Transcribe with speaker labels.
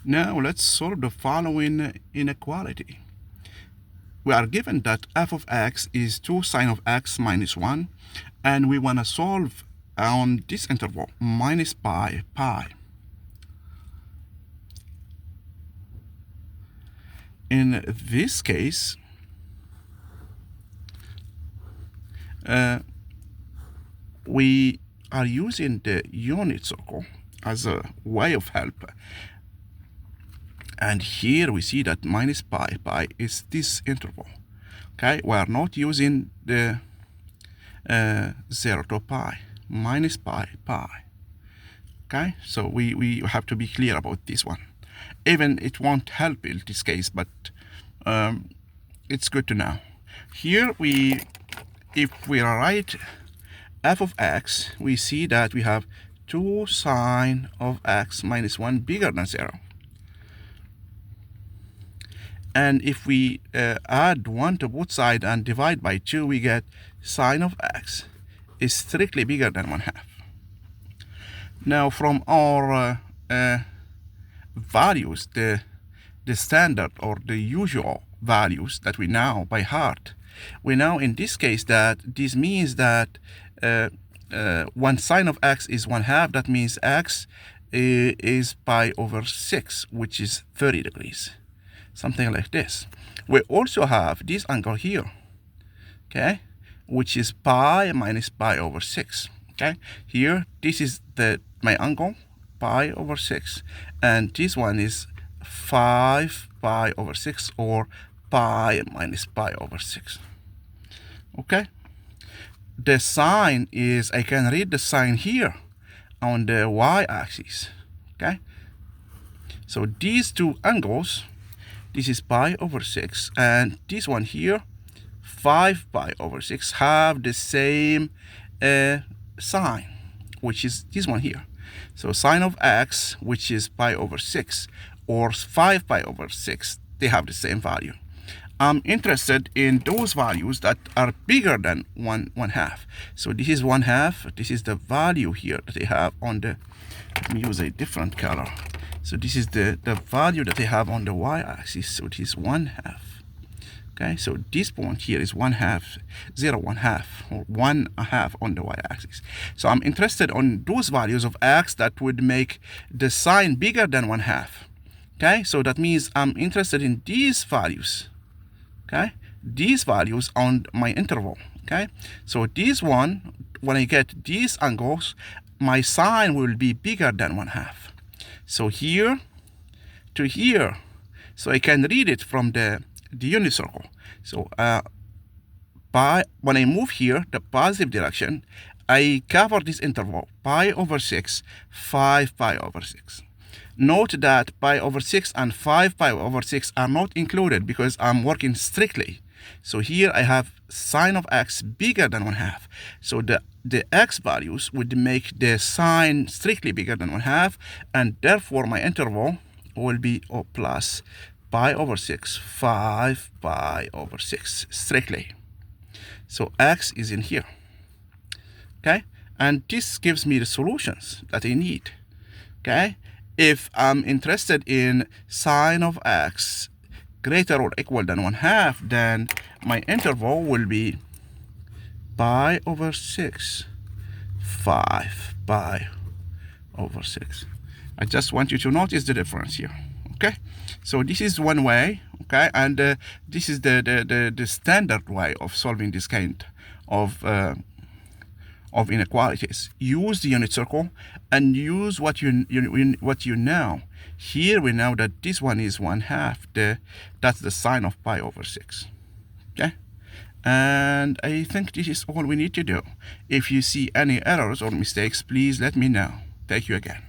Speaker 1: Now let's solve the following inequality. We are given that f of x is 2 sine of x minus 1, and we want to solve on this interval, minus pi. In this case, we are using the unit circle as a way of help. And here we see that minus pi is this interval. Okay, we are not using the 0 to pi, minus pi. Okay, so we have to be clear about this one. Even it won't help in this case, but it's good to know. Here if we write f of x, we see that we have 2 sine of x minus 1 bigger than 0. And if we add 1 to both sides and divide by 2, we get sine of x is strictly bigger than 1/2. Now from our values, the standard or the usual values that we know by heart, we know in this case that this means that when sine of x is 1/2, that means x is pi over 6, which is 30 degrees. Something like this. We also have this angle here, okay, which is pi minus pi over 6. Okay, here this is my angle, pi over 6, and this one is 5 pi over 6, or pi minus pi over 6. Okay, the sine is, I can read the sine here on the y-axis. Okay, so these two angles, this is pi over 6, and this one here, 5 pi over 6, have the same sign, which is this one here. So sine of x, which is pi over 6, or 5 pi over 6, they have the same value. I'm interested in those values that are bigger than 1/2. So this is 1/2. This is the value here that they have on the, let me use a different color. So this is the value that they have on the y-axis. So it is 1/2. Okay, so this point here is 1/2, 0, 1/2, or 1/2 on the y-axis. So I'm interested on those values of x that would make the sine bigger than 1/2. Okay, so that means I'm interested in these values. Okay, these values on my interval. Okay, so this one, when I get these angles, my sine will be bigger than 1/2. So here to here, so I can read it from the unit circle. So when I move here, the positive direction, I cover this interval, pi over 6, 5 pi over 6. Note that pi over 6 and 5 pi over 6 are not included because I'm working strictly. So here I have sine of x bigger than 1/2. So the x values would make the sine strictly bigger than 1/2, and therefore my interval will be plus pi over 6, 5 pi over 6, strictly. So x is in here. Okay, and this gives me the solutions that I need. Okay, if I'm interested in sine of x greater or equal than 1/2, then my interval will be pi over 6, 5 pi over 6. I just want you to notice the difference here. Okay, so this is one way. Okay, and this is the standard way of solving this kind of inequalities. Use the unit circle and use what you know. Here we know that this one is 1/2. That's the sine of pi over 6. Okay, and I think this is all we need to do. If you see any errors or mistakes, please let me know. Thank you again.